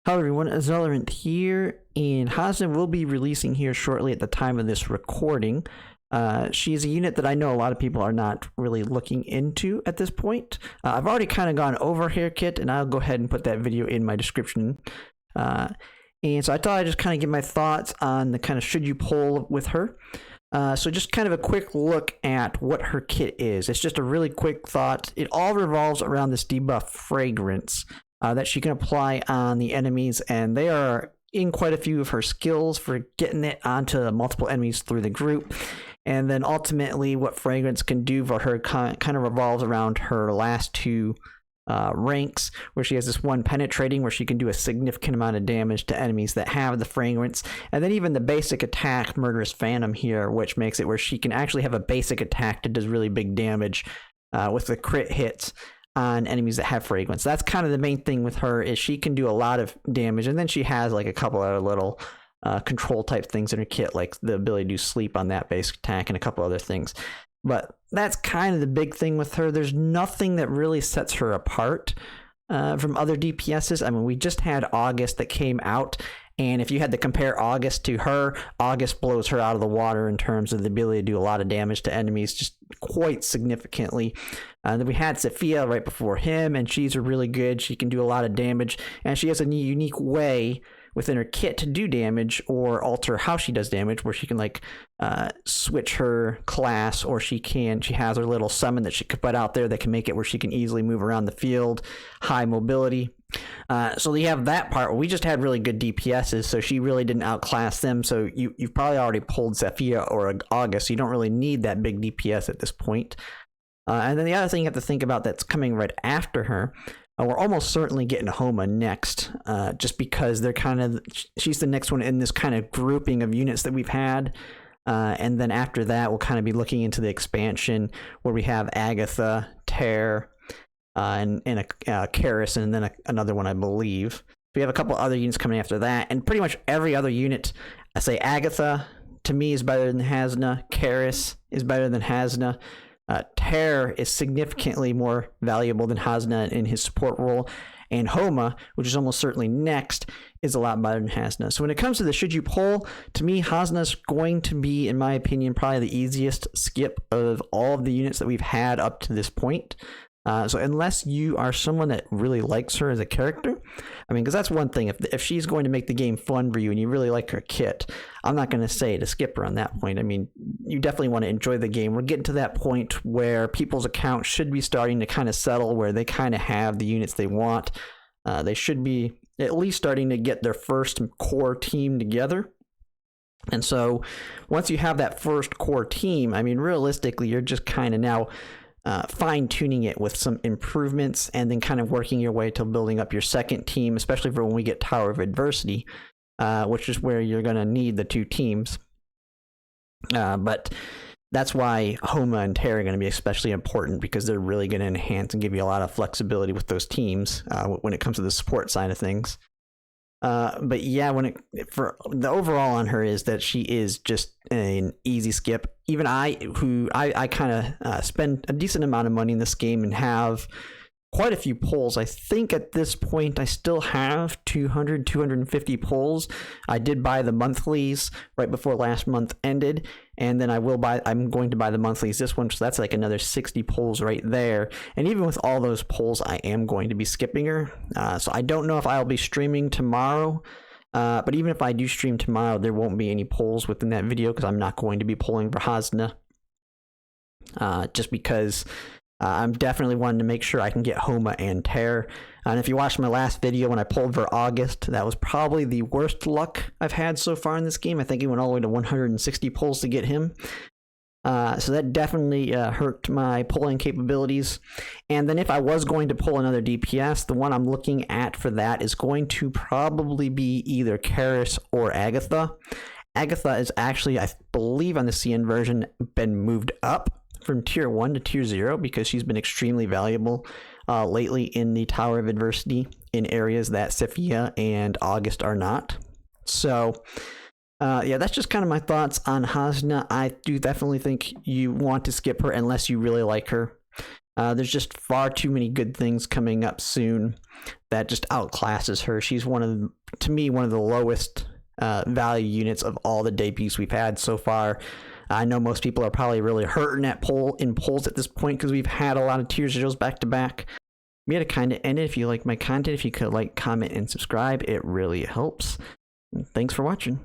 Hello everyone, Azellorant here, and Hasna will be releasing here shortly at the time of this recording. She is a unit that I know a lot of people are not really looking into at this point. I've already kind of gone over her kit, and I'll go ahead and put that video in my description. And so I thought I'd just kind of give my thoughts on the kind of should you pull with her. So just kind of a quick look at what her kit is. It's just a really quick thought. It all revolves around this debuff fragrance that she can apply on the enemies, and they are in quite a few of her skills for getting it onto multiple enemies through the group. And then ultimately what fragrance can do for her kind of revolves around her last two ranks, where she has this one penetrating where she can do a significant amount of damage to enemies that have the fragrance, and then even the basic attack Murderous Phantom here, which makes it where she can actually have a basic attack that does really big damage with the crit hits on enemies that have fragrance. That's kind of the main thing with her, is she can do a lot of damage, and then she has like a couple other little control type things in her kit, like the ability to do sleep on that basic attack and a couple other things. But that's kind of the big thing with her. There's nothing that really sets her apart from other DPSs. I mean, we just had August that came out, and if you had to compare August to her, August blows her out of the water in terms of the ability to do a lot of damage to enemies, just quite significantly. Then we had Sophia right before him, and she's really good. She can do a lot of damage, and she has a unique way within her kit to do damage or alter how she does damage, where she can like switch her class, or she has her little summon that she could put out there that can make it where she can easily move around the field, high mobility. So you have that part. We just had really good DPSs, so she really didn't outclass them. So you've probably already pulled Sophia or August, so you don't really need that big DPS at this point. And then the other thing you have to think about that's coming right after her, we're almost certainly getting Homa next, just because she's the next one in this kind of grouping of units that we've had. And then after that, we'll kind of be looking into the expansion where we have Agatha, Tear, and a Karis, and then another one, I believe. We have a couple other units coming after that, and pretty much every other unit, I say Agatha, to me, is better than Hasna. Karis is better than Hasna. Tear is significantly more valuable than Hasna in his support role, and Homa, which is almost certainly next, is a lot better than Hasna. So when it comes to the should you pull, to me, Hasna's going to be, in my opinion, probably the easiest skip of all of the units that we've had up to this point. So unless you are someone that really likes her as a character, I mean, because that's one thing. If she's going to make the game fun for you and you really like her kit, I'm not going to say to skip her on that point. I mean, you definitely want to enjoy the game. We're getting to that point where people's accounts should be starting to kind of settle, where they kind of have the units they want. They should be at least starting to get their first core team together. And so once you have that first core team, I mean, realistically, you're just kind of now fine-tuning it with some improvements, and then kind of working your way to building up your second team, especially for when we get Tower of Adversity, which is where you're going to need the two teams. But that's why Homa and Tear are going to be especially important, because they're really going to enhance and give you a lot of flexibility with those teams when it comes to the support side of things. But yeah, for the overall on her is that she is just an easy skip. Even I kind of spend a decent amount of money in this game and have quite a few pulls. I think at this point I still have 250 pulls. I did buy the monthlies right before last month ended, and then I'm going to buy the monthlies this one, so that's like another 60 pulls right there. And even with all those pulls, I am going to be skipping her. So I don't know if I'll be streaming tomorrow, but even if I do stream tomorrow, there won't be any pulls within that video, because I'm not going to be pulling for Hasna, just because I'm definitely wanting to make sure I can get Homa and Tear. And if you watched my last video when I pulled for August, that was probably the worst luck I've had so far in this game. I think it went all the way to 160 pulls to get him. So that definitely hurt my pulling capabilities. And then if I was going to pull another DPS, the one I'm looking at for that is going to probably be either Karis or Agatha. Agatha is actually, I believe on the CN version, been moved up from tier 1 to tier 0, because she's been extremely valuable lately in the Tower of Adversity in areas that Sophia and August are not. So yeah, that's just kind of my thoughts on Hasna. I do definitely think you want to skip her unless you really like her. There's just far too many good things coming up soon that just outclasses her. She's to me, one of the lowest value units of all the debuts we've had so far. I know most people are probably really hurting in polls at this point because we've had a lot of tier zeros back to back. We had to kind of end it. If you like my content, if you could like, comment, and subscribe, it really helps. Thanks for watching.